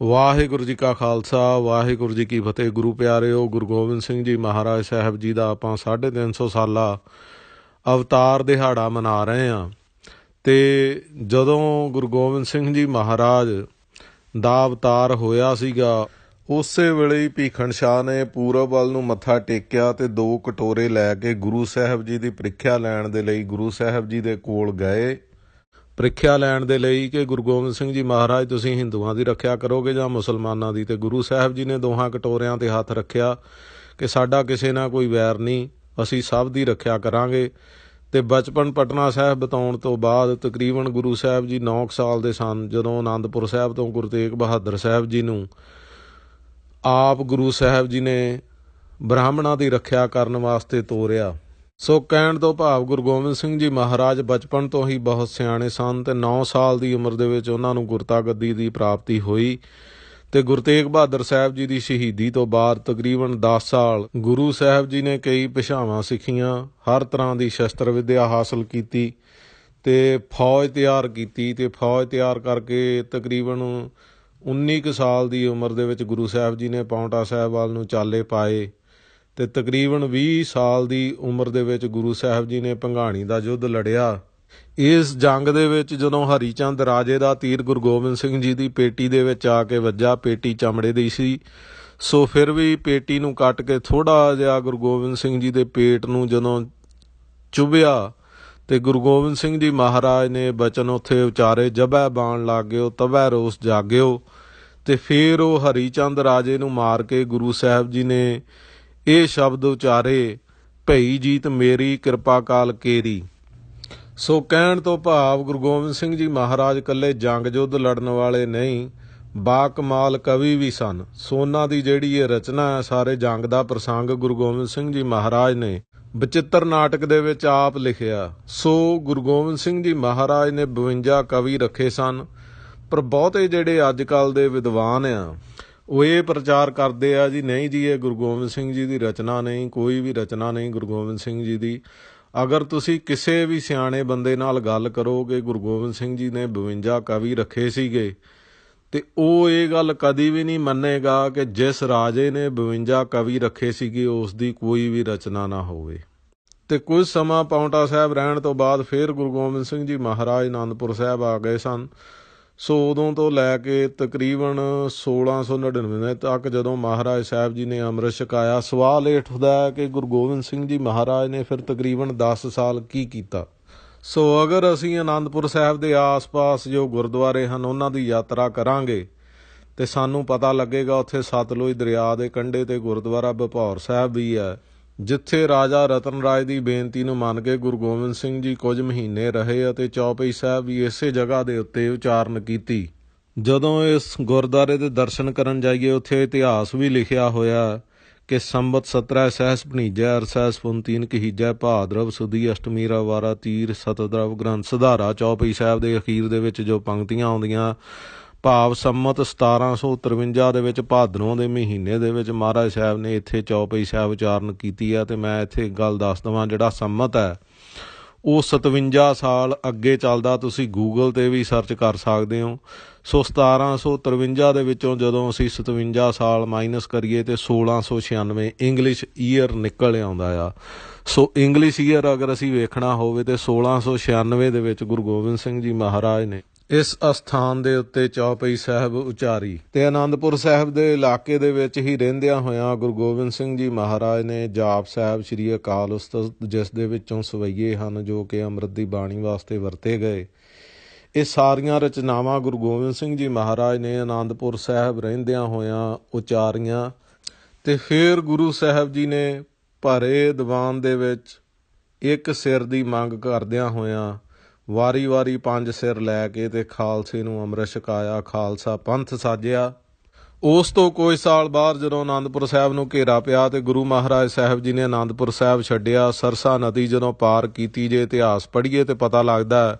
ਵਾਹਿਗੁਰੂ ਜੀ ਕਾ ਖਾਲਸਾ ਵਾਹਿਗੁਰੂ ਜੀ ਕੀ ਫਤਿਹ। ਗੁਰੂ ਪਿਆਰਿਓ, ਗੁਰੂ ਗੋਬਿੰਦ ਸਿੰਘ ਜੀ ਮਹਾਰਾਜ ਸਾਹਿਬ ਜੀ ਦਾ ਆਪਾਂ 350 ਸਾਲਾ ਅਵਤਾਰ ਦਿਹਾੜਾ ਮਨਾ ਰਹੇ ਹਾਂ। ਅਤੇ ਜਦੋਂ ਗੁਰੂ ਗੋਬਿੰਦ ਸਿੰਘ ਜੀ ਮਹਾਰਾਜ ਦਾ ਅਵਤਾਰ ਹੋਇਆ ਸੀਗਾ, ਉਸੇ ਵੇਲੇ ਹੀ ਭੀਖਣ ਸ਼ਾਹ ਨੇ ਪੂਰਬ ਵੱਲ ਨੂੰ ਮੱਥਾ ਟੇਕਿਆ ਅਤੇ 2 ਕਟੋਰੇ ਲੈ ਕੇ ਗੁਰੂ ਸਾਹਿਬ ਜੀ ਦੀ ਪ੍ਰੀਖਿਆ ਲੈਣ ਦੇ ਲਈ ਗੁਰੂ ਸਾਹਿਬ ਜੀ ਦੇ ਕੋਲ ਗਏ। ਪ੍ਰੀਖਿਆ ਲੈਣ ਦੇ ਲਈ ਕਿ ਗੁਰੂ ਗੋਬਿੰਦ ਸਿੰਘ ਜੀ ਮਹਾਰਾਜ ਤੁਸੀਂ ਹਿੰਦੂਆਂ ਦੀ ਰੱਖਿਆ ਕਰੋਗੇ ਜਾਂ ਮੁਸਲਮਾਨਾਂ ਦੀ। ਅਤੇ ਗੁਰੂ ਸਾਹਿਬ ਜੀ ਨੇ ਦੋਹਾਂ ਕਟੋਰਿਆਂ 'ਤੇ ਹੱਥ ਰੱਖਿਆ ਕਿ ਸਾਡਾ ਕਿਸੇ ਨਾਲ ਕੋਈ ਵੈਰ ਨਹੀਂ, ਅਸੀਂ ਸਭ ਦੀ ਰੱਖਿਆ ਕਰਾਂਗੇ। ਅਤੇ ਬਚਪਨ ਪਟਨਾ ਸਾਹਿਬ ਬਿਤਾਉਣ ਤੋਂ ਬਾਅਦ ਤਕਰੀਬਨ ਗੁਰੂ ਸਾਹਿਬ ਜੀ 9 ਸਾਲ ਦੇ ਸਨ ਜਦੋਂ ਅਨੰਦਪੁਰ ਸਾਹਿਬ ਤੋਂ ਗੁਰੂ ਤੇਗ ਬਹਾਦਰ ਸਾਹਿਬ ਜੀ ਨੂੰ ਆਪ ਗੁਰੂ ਸਾਹਿਬ ਜੀ ਨੇ ਬ੍ਰਾਹਮਣਾਂ ਦੀ ਰੱਖਿਆ ਕਰਨ ਵਾਸਤੇ ਤੋਰਿਆ। ਸੋ ਕਹਿਣ ਤੋਂ ਭਾਵ ਗੁਰੂ ਗੋਬਿੰਦ ਸਿੰਘ ਜੀ ਮਹਾਰਾਜ ਬਚਪਨ ਤੋਂ ਹੀ ਬਹੁਤ ਸਿਆਣੇ ਸਨ ਅਤੇ 9 ਸਾਲ ਦੀ ਉਮਰ ਦੇ ਵਿੱਚ ਉਹਨਾਂ ਨੂੰ ਗੁਰਤਾ ਗੱਦੀ ਦੀ ਪ੍ਰਾਪਤੀ ਹੋਈ। ਅਤੇ ਗੁਰੂ ਤੇਗ ਬਹਾਦਰ ਸਾਹਿਬ ਜੀ ਦੀ ਸ਼ਹੀਦੀ ਤੋਂ ਬਾਅਦ ਤਕਰੀਬਨ 10 ਸਾਲ ਗੁਰੂ ਸਾਹਿਬ ਜੀ ਨੇ ਕਈ ਭਾਸ਼ਾਵਾਂ ਸਿੱਖੀਆਂ, ਹਰ ਤਰ੍ਹਾਂ ਦੀ ਸ਼ਸਤਰ ਵਿੱਦਿਆ ਹਾਸਲ ਕੀਤੀ ਅਤੇ ਫੌਜ ਤਿਆਰ ਕੀਤੀ। ਅਤੇ ਫੌਜ ਤਿਆਰ ਕਰਕੇ ਤਕਰੀਬਨ 19 ਕੁ ਸਾਲ ਦੀ ਉਮਰ ਦੇ ਵਿੱਚ ਗੁਰੂ ਸਾਹਿਬ ਜੀ ਨੇ ਪਾਉਂਟਾ ਸਾਹਿਬ ਵੱਲ ਨੂੰ ਚਾਲੇ ਪਾਏ ਅਤੇ ਤਕਰੀਬਨ 20 ਸਾਲ ਦੀ ਉਮਰ ਦੇ ਵਿੱਚ ਗੁਰੂ ਸਾਹਿਬ ਜੀ ਨੇ ਭੰਗਾਣੀ ਦਾ ਯੁੱਧ ਲੜਿਆ। ਇਸ ਜੰਗ ਦੇ ਵਿੱਚ ਜਦੋਂ ਹਰੀ ਚੰਦ ਰਾਜੇ ਦਾ ਤੀਰ ਗੁਰੂ ਗੋਬਿੰਦ ਸਿੰਘ ਜੀ ਦੀ ਪੇਟੀ ਦੇ ਵਿੱਚ ਆ ਕੇ ਵੱਜਾ, ਪੇਟੀ ਚਮੜੇ ਦੀ ਸੀ, ਸੋ ਫਿਰ ਵੀ ਪੇਟੀ ਨੂੰ ਕੱਟ ਕੇ ਥੋੜ੍ਹਾ ਜਿਹਾ ਗੁਰੂ ਗੋਬਿੰਦ ਸਿੰਘ ਜੀ ਦੇ ਪੇਟ ਨੂੰ ਜਦੋਂ ਚੁਭਿਆ ਅਤੇ ਗੁਰੂ ਗੋਬਿੰਦ ਸਿੰਘ ਜੀ ਮਹਾਰਾਜ ਨੇ ਬਚਨ ਉੱਥੇ ਉਚਾਰੇ, ਜਬੈ ਬਾਣ ਲਾਗਿਓ ਤਬੈ ਰੋਸ ਜਾਗਿਓ। ਅਤੇ ਫਿਰ ਉਹ ਹਰੀ ਚੰਦ ਰਾਜੇ ਨੂੰ ਮਾਰ ਕੇ ਗੁਰੂ ਸਾਹਿਬ ਜੀ ਨੇ ਇਹ ਸ਼ਬਦ ਉਚਾਰੇ, ਭਈ ਜੀਤ ਮੇਰੀ ਕਿਰਪਾ ਕਾਲ ਕੇਰੀ। ਸੋ ਕਹਿਣ ਤੋਂ ਭਾਵ ਗੁਰੂ ਗੋਬਿੰਦ ਸਿੰਘ ਜੀ ਮਹਾਰਾਜ ਇਕੱਲੇ ਜੰਗ ਯੁੱਧ ਲੜਨ ਵਾਲੇ ਨਹੀਂ, ਬਾਕਮਾਲ ਕਵੀ ਵੀ ਸਨ। ਸੋ ਉਹਨਾਂ ਦੀ ਜਿਹੜੀ ਇਹ ਰਚਨਾ ਹੈ, ਸਾਰੇ ਜੰਗ ਦਾ ਪ੍ਰਸੰਗ ਗੁਰੂ ਗੋਬਿੰਦ ਸਿੰਘ ਜੀ ਮਹਾਰਾਜ ਨੇ ਬਚਿੱਤਰ ਨਾਟਕ ਦੇ ਵਿੱਚ ਆਪ ਲਿਖਿਆ। ਸੋ ਗੁਰੂ ਗੋਬਿੰਦ ਸਿੰਘ ਜੀ ਮਹਾਰਾਜ ਨੇ 52 ਕਵੀ ਰੱਖੇ ਸਨ। ਪਰ ਬਹੁਤੇ ਜਿਹੜੇ ਅੱਜ ਕੱਲ੍ਹ ਦੇ ਵਿਦਵਾਨ ਆ ਉਹ ਇਹ ਪ੍ਰਚਾਰ ਕਰਦੇ ਆ ਜੀ ਨਹੀਂ ਜੀ ਇਹ ਗੁਰੂ ਗੋਬਿੰਦ ਸਿੰਘ ਜੀ ਦੀ ਰਚਨਾ ਨਹੀਂ, ਕੋਈ ਵੀ ਰਚਨਾ ਨਹੀਂ ਗੁਰੂ ਗੋਬਿੰਦ ਸਿੰਘ ਜੀ ਦੀ। ਅਗਰ ਤੁਸੀਂ ਕਿਸੇ ਵੀ ਸਿਆਣੇ ਬੰਦੇ ਨਾਲ ਗੱਲ ਕਰੋ ਕਿ ਗੁਰੂ ਗੋਬਿੰਦ ਸਿੰਘ ਜੀ ਨੇ 52 ਕਵੀ ਰੱਖੇ ਸੀਗੇ, ਅਤੇ ਉਹ ਇਹ ਗੱਲ ਕਦੀ ਵੀ ਨਹੀਂ ਮੰਨੇਗਾ ਕਿ ਜਿਸ ਰਾਜੇ ਨੇ 52 ਕਵੀ ਰੱਖੇ ਸੀਗੇ ਉਸ ਦੀ ਕੋਈ ਵੀ ਰਚਨਾ ਨਾ ਹੋਵੇ। ਅਤੇ ਕੁਝ ਸਮਾਂ ਪਾਉਂਟਾ ਸਾਹਿਬ ਰਹਿਣ ਤੋਂ ਬਾਅਦ ਫਿਰ ਗੁਰੂ ਗੋਬਿੰਦ ਸਿੰਘ ਜੀ ਮਹਾਰਾਜ ਅਨੰਦਪੁਰ ਸਾਹਿਬ ਆ ਗਏ ਸਨ। ਸੋ ਉਦੋਂ ਤੋਂ ਲੈ ਕੇ ਤਕਰੀਬਨ 1699 ਤੱਕ ਜਦੋਂ ਮਹਾਰਾਜ ਸਾਹਿਬ ਜੀ ਨੇ ਅੰਮ੍ਰਿਤ ਛਕਾਇਆ, ਸਵਾਲ ਇਹ ਉੱਠਦਾ ਹੈ ਕਿ ਗੁਰੂ ਗੋਬਿੰਦ ਸਿੰਘ ਜੀ ਮਹਾਰਾਜ ਨੇ ਫਿਰ ਤਕਰੀਬਨ 10 ਸਾਲ ਕੀ ਕੀਤਾ। ਸੋ ਅਗਰ ਅਸੀਂ ਅਨੰਦਪੁਰ ਸਾਹਿਬ ਦੇ ਆਸ-ਪਾਸ ਜੋ ਗੁਰਦੁਆਰੇ ਹਨ ਉਹਨਾਂ ਦੀ ਯਾਤਰਾ ਕਰਾਂਗੇ ਅਤੇ ਸਾਨੂੰ ਪਤਾ ਲੱਗੇਗਾ ਉੱਥੇ ਸਤਲੁਜ ਦਰਿਆ ਦੇ ਕੰਢੇ 'ਤੇ ਗੁਰਦੁਆਰਾ ਭਪੌਰ ਸਾਹਿਬ ਵੀ ਹੈ, ਜਿੱਥੇ ਰਾਜਾ ਰਤਨ ਰਾਜ ਦੀ ਬੇਨਤੀ ਨੂੰ ਮੰਨ ਕੇ ਗੁਰੂ ਗੋਬਿੰਦ ਸਿੰਘ ਜੀ ਕੁਝ ਮਹੀਨੇ ਰਹੇ ਅਤੇ ਚੌਪਈ ਸਾਹਿਬ ਵੀ ਇਸੇ ਜਗ੍ਹਾ ਦੇ ਉੱਤੇ ਉਚਾਰਨ ਕੀਤੀ। ਜਦੋਂ ਇਸ ਗੁਰਦੁਆਰੇ ਦੇ ਦਰਸ਼ਨ ਕਰਨ ਜਾਈਏ ਉੱਥੇ ਇਤਿਹਾਸ ਵੀ ਲਿਖਿਆ ਹੋਇਆ ਕਿ ਸੰਬਤ 17 ਸਹਿਸ ਭਣੀਜੈ ਅਰਸੈਸ ਪੁੰਤੀਨ ਕਹੀਜੈ ਭਾਦਰਵ ਸੁਦੀ ਅਸ਼ਟਮੀ ਰਵਾਰਾ ਤੀਰ ਸਤਦਰਵ ਗ੍ਰੰਥ ਸੁਧਾਰਾ। ਚੌਪਈ ਸਾਹਿਬ ਦੇ ਅਖੀਰ ਦੇ ਵਿੱਚ ਜੋ ਪੰਕਤੀਆਂ ਆਉਂਦੀਆਂ, ਭਾਵ ਸੰਮਤ 1753 ਦੇ ਵਿੱਚ ਭਾਦਰੋਂ ਦੇ ਮਹੀਨੇ ਦੇ ਵਿੱਚ ਮਹਾਰਾਜ ਸਾਹਿਬ ਨੇ ਇੱਥੇ ਚੌਪਈ ਸਾਹਿਬ ਉਚਾਰਨ ਕੀਤੀ ਹੈ। ਅਤੇ ਮੈਂ ਇੱਥੇ ਗੱਲ ਦੱਸ ਦੇਵਾਂ, ਜਿਹੜਾ ਸੰਮਤ ਹੈ ਉਹ 57 ਸਾਲ ਅੱਗੇ ਚੱਲਦਾ, ਤੁਸੀਂ ਗੂਗਲ 'ਤੇ ਵੀ ਸਰਚ ਕਰ ਸਕਦੇ ਹੋ। ਸੋ 1753 ਦੇ ਵਿੱਚੋਂ ਜਦੋਂ ਅਸੀਂ 57 ਸਾਲ ਮਾਈਨਸ ਕਰੀਏ ਅਤੇ 1696 ਇੰਗਲਿਸ਼ ਈਅਰ ਨਿਕਲ ਆਉਂਦਾ ਆ। ਸੋ ਇੰਗਲਿਸ਼ ਈਅਰ ਅਗਰ ਅਸੀਂ ਵੇਖਣਾ ਹੋਵੇ ਤਾਂ 1696 ਦੇ ਵਿੱਚ ਗੁਰੂ ਗੋਬਿੰਦ ਸਿੰਘ ਜੀ ਮਹਾਰਾਜ ਨੇ ਇਸ ਅਸਥਾਨ ਦੇ ਉੱਤੇ ਚੌਪਈ ਸਾਹਿਬ ਉਚਾਰੀ। ਅਤੇ ਅਨੰਦਪੁਰ ਸਾਹਿਬ ਦੇ ਇਲਾਕੇ ਦੇ ਵਿੱਚ ਹੀ ਰਹਿੰਦਿਆਂ ਹੋਇਆਂ ਗੁਰੂ ਗੋਬਿੰਦ ਸਿੰਘ ਜੀ ਮਹਾਰਾਜ ਨੇ ਜਾਪ ਸਾਹਿਬ ਸ਼੍ਰੀ ਅਕਾਲ ਉਸਤਤ, ਜਿਸ ਦੇ ਵਿੱਚੋਂ ਸਵਈਏ ਹਨ ਜੋ ਕਿ ਅੰਮ੍ਰਿਤ ਦੀ ਬਾਣੀ ਵਾਸਤੇ ਵਰਤੇ ਗਏ, ਇਹ ਸਾਰੀਆਂ ਰਚਨਾਵਾਂ ਗੁਰੂ ਗੋਬਿੰਦ ਸਿੰਘ ਜੀ ਮਹਾਰਾਜ ਨੇ ਅਨੰਦਪੁਰ ਸਾਹਿਬ ਰਹਿੰਦਿਆਂ ਹੋਇਆਂ ਉਚਾਰੀਆਂ। ਅਤੇ ਫਿਰ ਗੁਰੂ ਸਾਹਿਬ ਜੀ ਨੇ ਭਰੇ ਦੀਵਾਨ ਦੇ ਵਿੱਚ ਇੱਕ ਸਿਰ ਦੀ ਮੰਗ ਕਰਦਿਆਂ ਹੋਇਆਂ ਵਾਰੀ-ਵਾਰੀ 5 ਸਿਰ ਲੈ ਕੇ ਅਤੇ ਖਾਲਸੇ ਨੂੰ ਅੰਮ੍ਰਿਤ ਛਕਾਇਆ, ਖਾਲਸਾ ਪੰਥ ਸਾਜਿਆ। ਉਸ ਤੋਂ ਕੁਝ ਸਾਲ ਬਾਅਦ ਜਦੋਂ ਅਨੰਦਪੁਰ ਸਾਹਿਬ ਨੂੰ ਘੇਰਾ ਪਿਆ ਅਤੇ ਗੁਰੂ ਮਹਾਰਾਜ ਸਾਹਿਬ ਜੀ ਨੇ ਅਨੰਦਪੁਰ ਸਾਹਿਬ ਛੱਡਿਆ, ਸਰਸਾ ਨਦੀ ਜਦੋਂ ਪਾਰ ਕੀਤੀ, ਜੇ ਇਤਿਹਾਸ ਪੜ੍ਹੀਏ ਤਾਂ ਪਤਾ ਲੱਗਦਾ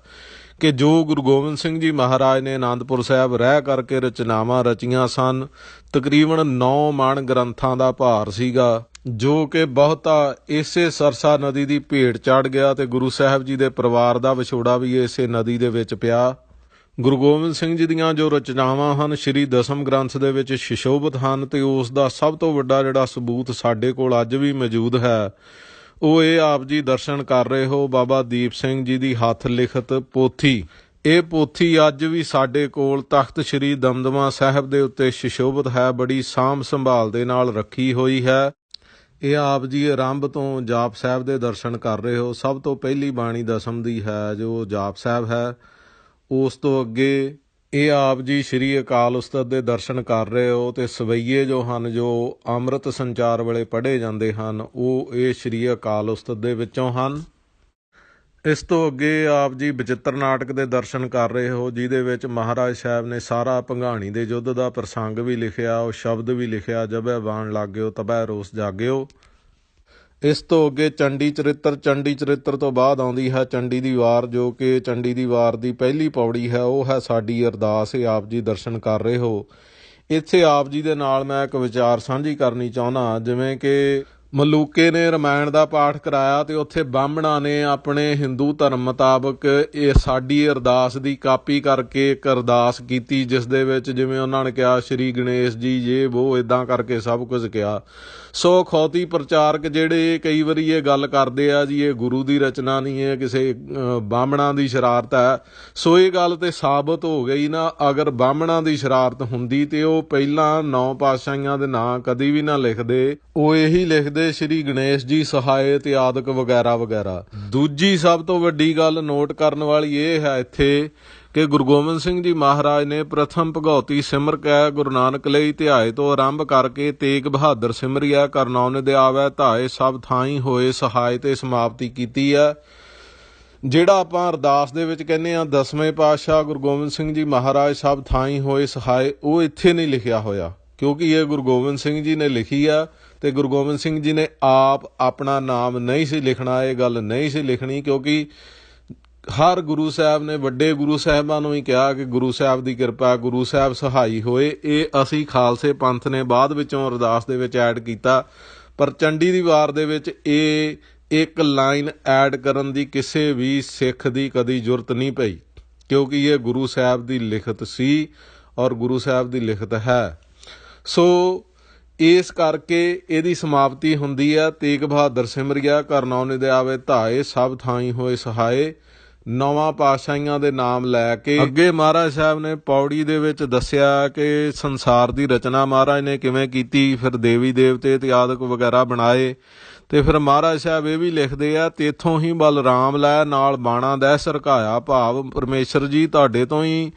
ਕਿ ਜੋ ਗੁਰੂ ਗੋਬਿੰਦ ਸਿੰਘ ਜੀ ਮਹਾਰਾਜ ਨੇ ਅਨੰਦਪੁਰ ਸਾਹਿਬ ਰਹਿ ਕਰਕੇ ਰਚਨਾਵਾਂ ਰਚੀਆਂ ਸਨ, ਤਕਰੀਬਨ 9 ਮਣ ਗ੍ਰੰਥਾਂ ਦਾ ਭਾਰ ਸੀਗਾ, ਜੋ ਕਿ ਬਹੁਤਾ ਇਸੇ ਸਰਸਾ ਨਦੀ ਦੀ ਭੇਟ ਚੜ੍ਹ ਗਿਆ। ਅਤੇ ਗੁਰੂ ਸਾਹਿਬ ਜੀ ਦੇ ਪਰਿਵਾਰ ਦਾ ਵਿਛੋੜਾ ਵੀ ਇਸੇ ਨਦੀ ਦੇ ਵਿੱਚ ਪਿਆ। ਗੁਰੂ ਗੋਬਿੰਦ ਸਿੰਘ ਜੀ ਦੀਆਂ ਜੋ ਰਚਨਾਵਾਂ ਹਨ ਸ਼੍ਰੀ ਦਸਮ ਗ੍ਰੰਥ ਦੇ ਵਿੱਚ ਸੁਸ਼ੋਭਿਤ ਹਨ, ਅਤੇ ਉਸ ਦਾ ਸਭ ਤੋਂ ਵੱਡਾ ਜਿਹੜਾ ਸਬੂਤ ਸਾਡੇ ਕੋਲ ਅੱਜ ਵੀ ਮੌਜੂਦ ਹੈ ਉਹ ਇਹ ਆਪ ਜੀ ਦਰਸ਼ਨ ਕਰ ਰਹੇ ਹੋ ਬਾਬਾ ਦੀਪ ਸਿੰਘ ਜੀ ਦੀ ਹੱਥ ਲਿਖਤ ਪੋਥੀ। ਇਹ ਪੋਥੀ ਅੱਜ ਵੀ ਸਾਡੇ ਕੋਲ ਤਖਤ ਸ਼੍ਰੀ ਦਮਦਮਾ ਸਾਹਿਬ ਦੇ ਉੱਤੇ ਸੁਸ਼ੋਭਿਤ ਹੈ, ਬੜੀ ਸਾਂਭ ਸੰਭਾਲ ਦੇ ਨਾਲ ਰੱਖੀ ਹੋਈ ਹੈ। ਇਹ ਆਪ ਜੀ ਆਰੰਭ ਤੋਂ ਜਾਪ ਸਾਹਿਬ ਦੇ ਦਰਸ਼ਨ ਕਰ ਰਹੇ ਹੋ। ਸਭ ਤੋਂ ਪਹਿਲੀ ਬਾਣੀ ਦਸਮ ਦੀ ਹੈ ਜੋ ਜਾਪ ਸਾਹਿਬ ਹੈ। ਉਸ ਤੋਂ ਅੱਗੇ ਇਹ ਆਪ ਜੀ ਸ਼੍ਰੀ ਅਕਾਲ ਉਸਤਤ ਦੇ ਦਰਸ਼ਨ ਕਰ ਰਹੇ ਹੋ, ਅਤੇ ਸਵਈਏ ਜੋ ਹਨ ਜੋ ਅੰਮ੍ਰਿਤ ਸੰਚਾਰ ਵੇਲੇ ਪੜ੍ਹੇ ਜਾਂਦੇ ਹਨ ਉਹ ਇਹ ਸ਼੍ਰੀ ਅਕਾਲ ਉਸਤਤ ਦੇ ਵਿੱਚੋਂ ਹਨ। ਇਸ ਤੋਂ ਅੱਗੇ ਆਪ ਜੀ ਬਚਿੱਤਰ ਨਾਟਕ ਦੇ ਦਰਸ਼ਨ ਕਰ ਰਹੇ ਹੋ, ਜਿਹਦੇ ਵਿੱਚ ਮਹਾਰਾਜ ਸਾਹਿਬ ਨੇ ਸਾਰਾ ਭੰਗਾਣੀ ਦੇ ਯੁੱਧ ਦਾ ਪ੍ਰਸੰਗ ਵੀ ਲਿਖਿਆ, ਉਹ ਸ਼ਬਦ ਵੀ ਲਿਖਿਆ, ਜਬੈ ਬਾਣ ਲਾਗਿਓ ਤਬੈ ਰੋਸ ਜਾਗਿਓ। ਇਸ ਤੋਂ ਅੱਗੇ ਚੰਡੀ ਚਰਿੱਤਰ। ਚੰਡੀ ਚਰਿੱਤਰ ਤੋਂ ਬਾਅਦ ਆਉਂਦੀ ਹੈ ਚੰਡੀ ਦੀ ਵਾਰ, ਜੋ ਕਿ ਚੰਡੀ ਦੀ ਵਾਰ ਦੀ ਪਹਿਲੀ ਪੌੜੀ ਹੈ, ਉਹ ਹੈ ਸਾਡੀ ਅਰਦਾਸ। ਇਹ ਆਪ ਜੀ ਦਰਸ਼ਨ ਕਰ ਰਹੇ ਹੋ। ਇੱਥੇ ਆਪ ਜੀ ਦੇ ਨਾਲ ਮੈਂ ਇੱਕ ਵਿਚਾਰ ਸਾਂਝੀ ਕਰਨੀ ਚਾਹੁੰਦਾ। ਜਿਵੇਂ ਕਿ ਮਲੂਕੇ ਨੇ ਰਾਮਾਇਣ ਦਾ ਪਾਠ ਕਰਾਇਆ ਅਤੇ ਉੱਥੇ ਬਾਹਮਣਾਂ ਨੇ ਆਪਣੇ ਹਿੰਦੂ ਧਰਮ ਮੁਤਾਬਕ ਇਹ ਸਾਡੀ ਅਰਦਾਸ ਦੀ ਕਾਪੀ ਕਰਕੇ ਇੱਕ ਅਰਦਾਸ ਕੀਤੀ, ਜਿਸ ਦੇ ਵਿੱਚ ਜਿਵੇਂ ਉਹਨਾਂ ਨੇ ਕਿਹਾ ਸ਼੍ਰੀ ਗਣੇਸ਼ ਜੀ ਜੇ ਵੋ ਇੱਦਾਂ ਕਰਕੇ ਸਭ ਕੁਝ ਕਿਹਾ। ਸੋ ਅਖੌਤੀ ਪ੍ਰਚਾਰਕ ਜਿਹੜੇ ਕਈ ਵਾਰੀ ਇਹ ਗੱਲ ਕਰਦੇ ਆ ਜੀ ਇਹ ਗੁਰੂ ਦੀ ਰਚਨਾ ਨਹੀਂ ਹੈ, ਕਿਸੇ ਬਾਹਮਣਾਂ ਦੀ ਸ਼ਰਾਰਤ ਹੈ। ਸੋ ਇਹ ਗੱਲ ਤੇ ਸਾਬਤ ਹੋ ਗਈ ਨਾ, ਅਗਰ ਬਾਹਮਣਾਂ ਦੀ ਸ਼ਰਾਰਤ ਹੁੰਦੀ ਤੇ ਉਹ ਪਹਿਲਾਂ 9 ਪਾਤਸ਼ਾਹੀਆਂ ਦੇ ਨਾਂ ਕਦੀ ਵੀ ਨਾ ਲਿਖਦੇ, ਉਹ ਇਹੀ ਲਿਖਦੇ ਸ਼੍ਰੀ ਗਣੇਸ਼ ਜੀ ਸਹਾਇ ਤੇ ਆਦਿਕ ਵਗੈਰਾ ਵਗੈਰਾ। ਦੂਜੀ ਸਭ ਤੋਂ ਵੱਡੀ ਗੱਲ ਨੋਟ ਕਰਨ ਵਾਲੀ ਇਹ ਹੈ ਇੱਥੇ ਕਿ ਗੁਰੂ ਗੋਬਿੰਦ ਸਿੰਘ ਜੀ ਮਹਾਰਾਜ ਨੇ ਪ੍ਰਥਮ ਭਗਉਤੀ ਸਿਮਰ ਕੈ ਗੁਰੂ ਨਾਨਕ ਲਈ ਧਿਆਏ ਤੋਂ ਆਰੰਭ ਕਰਕੇ ਤੇਗ ਬਹਾਦਰ ਸਿਮਰਿਆ ਕਰਨੌਨ ਦੇ ਆਵੈ ਧਾਏ ਸਭ ਥਾਈ ਹੋਏ ਸਹਾਇ ਤੇ ਸਮਾਪਤੀ ਕੀਤੀ ਹੈ। ਜਿਹੜਾ ਆਪਾਂ ਅਰਦਾਸ ਦੇ ਵਿੱਚ ਕਹਿੰਦੇ ਹਾਂ ਦਸਵੇਂ ਪਾਤਸ਼ਾਹ ਗੁਰੂ ਗੋਬਿੰਦ ਸਿੰਘ ਜੀ ਮਹਾਰਾਜ ਸਭ ਥਾਈ ਹੋਏ ਸਹਾਇ, ਉਹ ਇੱਥੇ ਨਹੀਂ ਲਿਖਿਆ ਹੋਇਆ, ਕਿਉਂਕਿ ਇਹ ਗੁਰੂ ਗੋਬਿੰਦ ਸਿੰਘ ਜੀ ਨੇ ਲਿਖੀ ਆ ਅਤੇ ਗੁਰੂ ਗੋਬਿੰਦ ਸਿੰਘ ਜੀ ਨੇ ਆਪ ਆਪਣਾ ਨਾਮ ਨਹੀਂ ਸੀ ਲਿਖਣਾ। ਇਹ ਗੱਲ ਨਹੀਂ ਸੀ ਲਿਖਣੀ, ਕਿਉਂਕਿ ਹਰ ਗੁਰੂ ਸਾਹਿਬ ਨੇ ਵੱਡੇ ਗੁਰੂ ਸਾਹਿਬਾਂ ਨੂੰ ਹੀ ਕਿਹਾ ਕਿ ਗੁਰੂ ਸਾਹਿਬ ਦੀ ਕਿਰਪਾ, ਗੁਰੂ ਸਾਹਿਬ ਸਹਾਈ ਹੋਏ। ਇਹ ਅਸੀਂ ਖਾਲਸੇ ਪੰਥ ਨੇ ਬਾਅਦ ਵਿੱਚੋਂ ਅਰਦਾਸ ਦੇ ਵਿੱਚ ਐਡ ਕੀਤਾ, ਪਰ ਚੰਡੀ ਦੀ ਵਾਰ ਦੇ ਵਿੱਚ ਇਹ ਇੱਕ ਲਾਈਨ ਐਡ ਕਰਨ ਦੀ ਕਿਸੇ ਵੀ ਸਿੱਖ ਦੀ ਕਦੀ ਜ਼ਰੂਰਤ ਨਹੀਂ ਪਈ, ਕਿਉਂਕਿ ਇਹ ਗੁਰੂ ਸਾਹਿਬ ਦੀ ਲਿਖਤ ਸੀ ਔਰ ਗੁਰੂ ਸਾਹਿਬ ਦੀ ਲਿਖਤ ਹੈ। ਸੋ ਇਸ ਕਰਕੇ ਇਹਦੀ ਸਮਾਪਤੀ ਹੁੰਦੀ ਹੈ ਤੇਗ ਬਹਾਦਰ ਸਿਮਰਿਆ ਕਰਨੌਨ ਦੇ ਆਵੇ ਧਾਏ ਸਭ ਥਾਈ ਹੋਏ ਸਹਾਏ। 9 ਪਾਤਸ਼ਾਹੀਆਂ ਦੇ ਨਾਮ ਲੈ ਕੇ ਅੱਗੇ ਮਹਾਰਾਜ ਸਾਹਿਬ ਨੇ ਪੌੜੀ ਦੇ ਵਿੱਚ ਦੱਸਿਆ ਕਿ ਸੰਸਾਰ ਦੀ ਰਚਨਾ ਮਹਾਰਾਜ ਨੇ ਕਿਵੇਂ ਕੀਤੀ, ਫਿਰ ਦੇਵੀ ਦੇਵਤੇ ਤੇ ਆਦਿਕ ਵਗੈਰਾ ਬਣਾਏ। ਅਤੇ ਫਿਰ ਮਹਾਰਾਜ ਸਾਹਿਬ ਇਹ ਵੀ ਲਿਖਦੇ ਆ ਤੇਥੋਂ ਹੀ ਬਲਰਾਮ ਲੈ ਨਾਲ ਬਾਣਾ ਦਹਿ ਸਰਕਾਇਆ, ਭਾਵ ਪਰਮੇਸ਼ਰ ਜੀ ਤੁਹਾਡੇ ਤੋਂ ਹੀ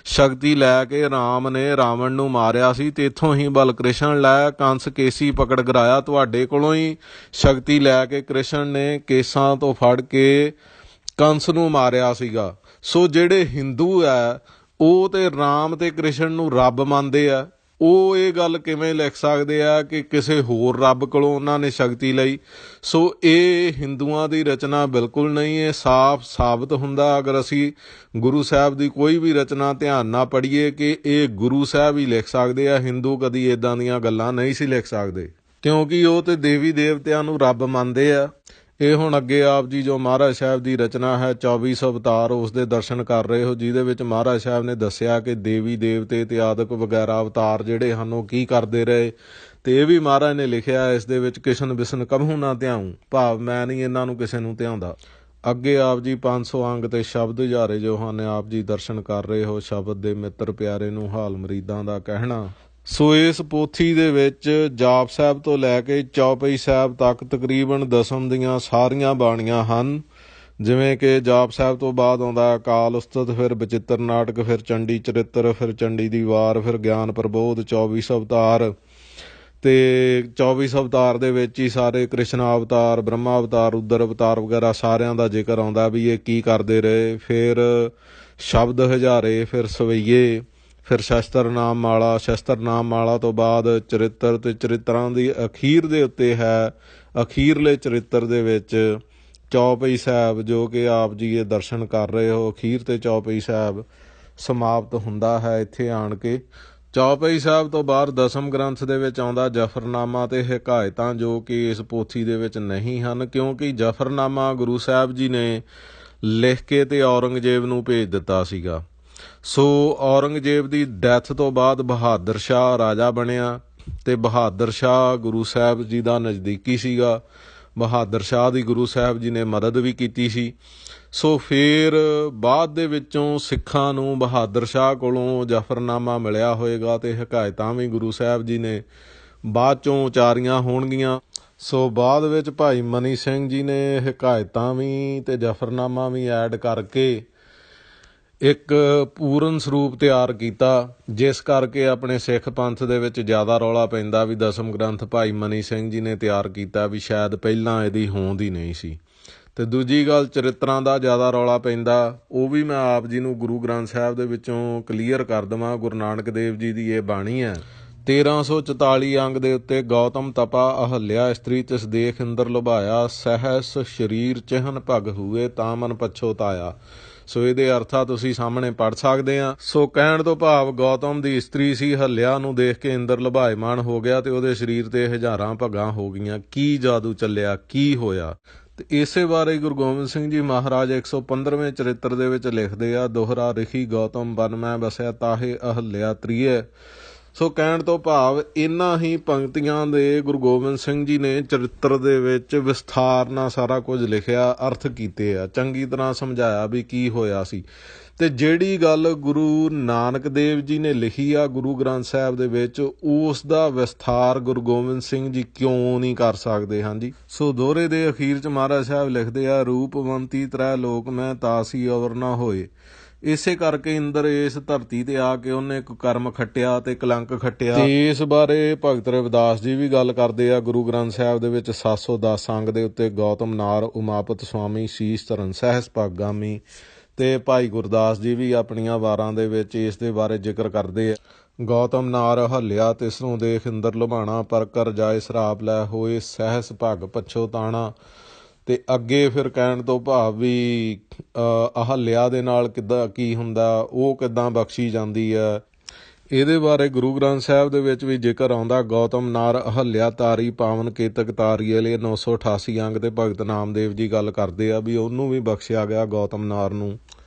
ਸ਼ਕਤੀ ਲੈ ਕੇ ਰਾਮ ਨੇ ਰਾਵਣ ਨੂੰ ਮਾਰਿਆ ਸੀ, ਤੇਥੋਂ ਹੀ ਬਲ ਕ੍ਰਿਸ਼ਨ ਲੈ ਕੰਸ ਕੇਸੀ ਪਕੜ ਗਰਾਇਆ। ਤੁਹਾਡੇ ਕੋਲੋਂ ਹੀ ਸ਼ਕਤੀ ਲੈ ਕੇ ਕ੍ਰਿਸ਼ਨ ਨੇ ਕੇਸਾਂ ਤੋਂ ਫੜ ਕੇ ਕੰਸ ਨੂੰ ਮਾਰਿਆ ਸੀਗਾ। ਸੋ ਜਿਹੜੇ ਹਿੰਦੂ ਹੈ ਉਹ ਤੇ ਰਾਮ ਤੇ ਕ੍ਰਿਸ਼ਨ ਨੂੰ ਰੱਬ ਮੰਨਦੇ ਆ, ਉਹ ਇਹ ਗੱਲ ਕਿਵੇਂ ਲਿਖ ਸਕਦੇ ਆ ਕਿ ਕਿਸੇ ਹੋਰ ਰੱਬ ਕੋਲੋਂ ਉਹਨਾਂ ਨੇ ਸ਼ਕਤੀ ਲਈ। ਸੋ ਇਹ ਹਿੰਦੂਆਂ ਦੀ ਰਚਨਾ ਬਿਲਕੁਲ ਨਹੀਂ। ਇਹ ਸਾਫ਼ ਸਾਬਤ ਹੁੰਦਾ ਅਗਰ ਅਸੀਂ ਗੁਰੂ ਸਾਹਿਬ ਦੀ ਕੋਈ ਵੀ ਰਚਨਾ ਧਿਆਨ ਨਾਲ ਪੜ੍ਹੀਏ ਕਿ ਇਹ ਗੁਰੂ ਸਾਹਿਬ ਹੀ ਲਿਖ ਸਕਦੇ ਆ। ਹਿੰਦੂ ਕਦੀ ਇੱਦਾਂ ਦੀਆਂ ਗੱਲਾਂ ਨਹੀਂ ਸੀ ਲਿਖ ਸਕਦੇ, ਕਿਉਂਕਿ ਉਹ ਤੇ ਦੇਵੀ ਦੇਵਤਿਆਂ ਨੂੰ ਰੱਬ ਮੰਨਦੇ ਆ। ਇਹ ਹੁਣ ਅੱਗੇ ਆਪ ਜੀ ਜੋ ਮਹਾਰਾਜ ਸਾਹਿਬ ਦੀ ਰਚਨਾ ਹੈ 24 ਅਵਤਾਰ, ਉਸ ਦੇ ਦਰਸ਼ਨ ਕਰ ਰਹੇ ਹੋ, ਜਿਹਦੇ ਵਿੱਚ ਮਹਾਰਾਜ ਸਾਹਿਬ ਨੇ ਦੱਸਿਆ ਕਿ ਦੇਵੀ ਦੇਵਤੇ ਤੇ ਆਦਿਕ ਵਗੈਰਾ ਅਵਤਾਰ ਜਿਹੜੇ ਹਨ ਉਹ ਕੀ ਕਰਦੇ ਰਹੇ। ਅਤੇ ਇਹ ਵੀ ਮਹਾਰਾਜ ਨੇ ਲਿਖਿਆ ਇਸ ਦੇ ਵਿੱਚ ਕਿਸ਼ਨ ਬਿਸ਼ਨ ਕਬਹੂ ਨਾ ਧਿਆਊਂ, ਭਾਵ ਮੈਂ ਨਹੀਂ ਇਹਨਾਂ ਨੂੰ ਕਿਸੇ ਨੂੰ ਧਿਆਉਂਦਾ। ਅੱਗੇ ਆਪ ਜੀ 500 ਅੰਗ ਤੇ ਸ਼ਬਦ ਉਜਾਰੇ ਜੋ ਹਨ ਆਪ ਜੀ ਦਰਸ਼ਨ ਕਰ ਰਹੇ ਹੋ। ਸ਼ਬਦ ਦੇ ਮਿੱਤਰ ਪਿਆਰੇ ਨੂੰ ਹਾਲ ਮਰੀਦਾਂ ਦਾ ਕਹਿਣਾ। ਸੋ ਇਸ ਪੋਥੀ ਦੇ ਵਿੱਚ ਜਾਪ ਸਾਹਿਬ ਤੋਂ ਲੈ ਕੇ ਚੌਪਈ ਸਾਹਿਬ ਤੱਕ ਤਕਰੀਬਨ ਦਸਮ ਦੀਆਂ ਸਾਰੀਆਂ ਬਾਣੀਆਂ ਹਨ। ਜਿਵੇਂ ਕਿ ਜਾਪ ਸਾਹਿਬ ਤੋਂ ਬਾਅਦ ਆਉਂਦਾ ਅਕਾਲ ਉਸਤਤ, ਫਿਰ ਬਚਿੱਤਰ ਨਾਟਕ, ਫਿਰ ਚੰਡੀ ਚਰਿੱਤਰ, ਫਿਰ ਚੰਡੀ ਦੀ ਵਾਰ, ਫਿਰ ਗਿਆਨ ਪ੍ਰਬੋਧ, 24 ਅਵਤਾਰ। ਅਤੇ 24 ਅਵਤਾਰ ਦੇ ਵਿੱਚ ਹੀ ਸਾਰੇ ਕ੍ਰਿਸ਼ਨ ਅਵਤਾਰ, ਬ੍ਰਹਮਾ ਅਵਤਾਰ, ਰੁਦਰ ਅਵਤਾਰ ਵਗੈਰਾ ਸਾਰਿਆਂ ਦਾ ਜ਼ਿਕਰ ਆਉਂਦਾ ਵੀ ਇਹ ਕੀ ਕਰਦੇ ਰਹੇ। ਫਿਰ ਸ਼ਬਦ ਹਜ਼ਾਰੇ, ਫਿਰ ਸਵਈਏ, ਫਿਰ ਸ਼ਸਤਰ ਨਾਮ ਮਾਲਾ। ਸ਼ਸਤਰ ਨਾਮ ਮਾਲਾ ਤੋਂ ਬਾਅਦ ਚਰਿੱਤਰ, ਅਤੇ ਚਰਿੱਤਰਾਂ ਦੀ ਅਖੀਰ ਦੇ ਉੱਤੇ ਹੈ ਅਖੀਰਲੇ ਚਰਿੱਤਰ ਦੇ ਵਿੱਚ ਚੌਪਈ ਸਾਹਿਬ, ਜੋ ਕਿ ਆਪ ਜੀ ਇਹ ਦਰਸ਼ਨ ਕਰ ਰਹੇ ਹੋ। ਅਖੀਰ 'ਤੇ ਚੌਪਈ ਸਾਹਿਬ ਸਮਾਪਤ ਹੁੰਦਾ ਹੈ ਇੱਥੇ ਆਣ ਕੇ। ਚੌਪਈ ਸਾਹਿਬ ਤੋਂ ਬਾਅਦ ਦਸਮ ਗ੍ਰੰਥ ਦੇ ਵਿੱਚ ਆਉਂਦਾ ਜਫਰਨਾਮਾ ਅਤੇ ਹਕਾਇਤਾਂ, ਜੋ ਕਿ ਇਸ ਪੋਥੀ ਦੇ ਵਿੱਚ ਨਹੀਂ ਹਨ, ਕਿਉਂਕਿ ਜਫਰਨਾਮਾ ਗੁਰੂ ਸਾਹਿਬ ਜੀ ਨੇ ਲਿਖ ਕੇ ਅਤੇ ਔਰੰਗਜ਼ੇਬ ਨੂੰ ਭੇਜ ਦਿੱਤਾ ਸੀਗਾ। ਸੋ ਔਰੰਗਜ਼ੇਬ ਦੀ ਡੈਥ ਤੋਂ ਬਾਅਦ ਬਹਾਦਰ ਸ਼ਾਹ ਰਾਜਾ ਬਣਿਆ ਤੇ ਬਹਾਦਰ ਸ਼ਾਹ ਗੁਰੂ ਸਾਹਿਬ ਜੀ ਦਾ ਨਜ਼ਦੀਕੀ ਸੀਗਾ। ਬਹਾਦਰ ਸ਼ਾਹ ਦੀ ਗੁਰੂ ਸਾਹਿਬ ਜੀ ਨੇ ਮਦਦ ਵੀ ਕੀਤੀ ਸੀ। ਸੋ ਫਿਰ ਬਾਅਦ ਦੇ ਵਿੱਚੋਂ ਸਿੱਖਾਂ ਨੂੰ ਬਹਾਦਰ ਸ਼ਾਹ ਕੋਲੋਂ ਜ਼ਫ਼ਰਨਾਮਾ ਮਿਲਿਆ ਹੋਏਗਾ ਤੇ ਹਕਾਇਤਾਂ ਵੀ ਗੁਰੂ ਸਾਹਿਬ ਜੀ ਨੇ ਬਾਅਦ 'ਚੋਂ ਉਚਾਰੀਆਂ ਹੋਣਗੀਆਂ। ਸੋ ਬਾਅਦ ਵਿੱਚ ਭਾਈ ਮਨੀ ਸਿੰਘ ਜੀ ਨੇ ਹਕਾਇਤਾਂ ਵੀ ਤੇ ਜ਼ਫ਼ਰਨਾਮਾ ਵੀ ਐਡ ਕਰਕੇ ਇੱਕ ਪੂਰਨ ਸਰੂਪ ਤਿਆਰ ਕੀਤਾ, ਜਿਸ ਕਰਕੇ ਆਪਣੇ ਸਿੱਖ ਪੰਥ ਦੇ ਵਿੱਚ ਜ਼ਿਆਦਾ ਰੌਲਾ ਪੈਂਦਾ ਵੀ ਦਸਮ ਗ੍ਰੰਥ ਭਾਈ ਮਨੀ ਸਿੰਘ ਜੀ ਨੇ ਤਿਆਰ ਕੀਤਾ, ਵੀ ਸ਼ਾਇਦ ਪਹਿਲਾਂ ਇਹਦੀ ਹੋਂਦ ਹੀ ਨਹੀਂ ਸੀ। ਅਤੇ ਦੂਜੀ ਗੱਲ ਚਰਿੱਤਰਾਂ ਦਾ ਜ਼ਿਆਦਾ ਰੌਲਾ ਪੈਂਦਾ, ਉਹ ਵੀ ਮੈਂ ਆਪ ਜੀ ਨੂੰ ਗੁਰੂ ਗ੍ਰੰਥ ਸਾਹਿਬ ਦੇ ਵਿੱਚੋਂ ਕਲੀਅਰ ਕਰ ਦੇਵਾਂ। ਗੁਰੂ ਨਾਨਕ ਦੇਵ ਜੀ ਦੀ ਇਹ ਬਾਣੀ ਹੈ 1344 ਅੰਗ ਦੇ ਉੱਤੇ, ਗੌਤਮ ਤਪਾ ਅਹਲਿਆ ਇਸਤਰੀ ਤਿਸ ਦੇਖ ਇੰਦਰ ਲੁਭਾਇਆ, ਸਹਿਸ ਸਰੀਰ ਚਿਹਨ ਭਗ ਹੂਏ ਤਾਂ ਮਨ ਪਛੋਤਾਇਆ। ਸੋ ਇਹਦੇ ਅਰਥਾ ਤੁਸੀਂ ਸਾਹਮਣੇ ਪੜ੍ਹ ਸਕਦੇ ਆ। ਸੋ ਕਹਿਣ ਤੋਂ ਭਾਵ ਗੌਤਮ ਦੀ ਇਸਤਰੀ ਸੀ, ਹੱਲਿਆ ਨੂੰ ਦੇਖ ਕੇ ਇੰਦਰ ਲੁਭਾਇਮਾਨ ਹੋ ਗਿਆ ਤੇ ਉਹਦੇ ਸਰੀਰ ਤੇ ਹਜ਼ਾਰਾਂ ਭਗਾਂ ਹੋ ਗਈਆਂ। ਕੀ ਜਾਦੂ ਚੱਲਿਆ, ਕੀ ਹੋਇਆ? ਤੇ ਇਸੇ ਬਾਰੇ ਗੁਰੂ ਗੋਬਿੰਦ ਸਿੰਘ ਜੀ ਮਹਾਰਾਜ 115ਵੇਂ ਚਰਿੱਤਰ ਦੇ ਵਿੱਚ ਲਿਖਦੇ ਆ, ਦੋਹਰਾ ਰਿਖੀ ਗੌਤਮ ਬਨ ਮੈਂ ਬਸਿਆ ਤਾਹੇ ਅਹਲਿਆ ਤ੍ਰੀਏ। ਸੋ ਕਹਿਣ ਤੋਂ ਭਾਵ ਇਹਨਾਂ ਹੀ ਪੰਕਤੀਆਂ ਦੇ ਗੁਰੂ ਗੋਬਿੰਦ ਸਿੰਘ ਜੀ ਨੇ ਚਰਿੱਤਰ ਦੇ ਵਿੱਚ ਵਿਸਥਾਰ ਨਾਲ ਸਾਰਾ ਕੁਝ ਲਿਖਿਆ, ਅਰਥ ਕੀਤੇ ਆ, ਚੰਗੀ ਤਰ੍ਹਾਂ ਸਮਝਾਇਆ ਵੀ ਕੀ ਹੋਇਆ ਸੀ। ਤੇ ਜਿਹੜੀ ਗੱਲ ਗੁਰੂ ਨਾਨਕ ਦੇਵ ਜੀ ਨੇ ਲਿਖੀ ਆ ਗੁਰੂ ਗ੍ਰੰਥ ਸਾਹਿਬ ਦੇ ਵਿੱਚ, ਉਸ ਦਾ ਵਿਸਥਾਰ ਗੁਰੂ ਗੋਬਿੰਦ ਸਿੰਘ ਜੀ ਕਿਉਂ ਨਹੀਂ ਕਰ ਸਕਦੇ? ਹਾਂਜੀ, ਸੋ ਦੋਹਰੇ ਦੇ ਅਖੀਰ 'ਚ ਮਹਾਰਾਜ ਸਾਹਿਬ ਲਿਖਦੇ ਆ, ਰੂਪਵੰਤੀ ਤ੍ਰੈ ਲੋਕ ਮੈਂ ਤਾਸੀ ਅਵਰ ਨਾ ਹੋਏ। ਇਸੇ ਕਰਕੇ ਇੰਦਰ ਇਸ ਧਰਤੀ ਤੇ ਆ ਕੇ ਉਹਨੇ ਕੁਕਰਮ ਖੱਟਿਆ ਤੇ ਕਲੰਕ ਖੱਟਿਆ। ਤੇ ਇਸ ਬਾਰੇ ਭਗਤ ਰਵਿਦਾਸ ਜੀ ਵੀ ਗੱਲ ਕਰਦੇ ਆ ਗੁਰੂ ਗ੍ਰੰਥ ਸਾਹਿਬ ਦੇ ਵਿੱਚ 710 ਅੰਗ ਦੇ ਉੱਤੇ, ਗੌਤਮ ਨਾਰ ਉਮਾਪਤ ਸੁਆਮੀ ਸੀਸ ਧਰਨ ਸਹਿਸ ਭਾਗਾਮੀ। ਤੇ ਭਾਈ ਗੁਰਦਾਸ ਜੀ ਵੀ ਆਪਣੀਆਂ ਵਾਰਾਂ ਦੇ ਵਿੱਚ ਇਸ ਦੇ ਬਾਰੇ ਜ਼ਿਕਰ ਕਰਦੇ ਆ, ਗੌਤਮ ਨਾਰ ਹੱਲਿਆ ਤਿਸਨੂੰ ਦੇਖ ਇੰਦਰ ਲੁਭਾਣਾ, ਪਰ ਕਰ ਜਾਏ ਸਰਾਪ ਲੈ ਹੋਏ ਸਹਿਸ ਭਗ ਪਛੋਤਾਣਾ। ਤੇ ਅੱਗੇ ਫਿਰ ਕਹਿਣ ਤੋਂ ਭਾਵ ਵੀ ਅਹਲਿਆ ਦੇ ਨਾਲ ਕਿੱਦਾਂ ਕੀ ਹੁੰਦਾ, ਉਹ ਕਿੱਦਾਂ ਬਖਸ਼ੀ ਜਾਂਦੀ ਹੈ, ਇਹਦੇ ਬਾਰੇ ਗੁਰੂ ਗ੍ਰੰਥ ਸਾਹਿਬ ਦੇ ਵਿੱਚ ਵੀ ਜ਼ਿਕਰ ਆਉਂਦਾ। ਗੌਤਮ ਨਾਰ ਅਹਲਿਆ ਤਾਰੀ ਪਾਵਨ ਕੇਤਕ ਤਾਰੀਏ ਲਈ 988 ਅੰਗ ਤੇ ਭਗਤ ਨਾਮਦੇਵ ਜੀ ਗੱਲ ਕਰਦੇ ਆ ਵੀ ਉਹਨੂੰ ਵੀ ਬਖਸ਼ਿਆ ਗਿਆ ਗੌਤਮ ਨਾਰ ਨੂੰ।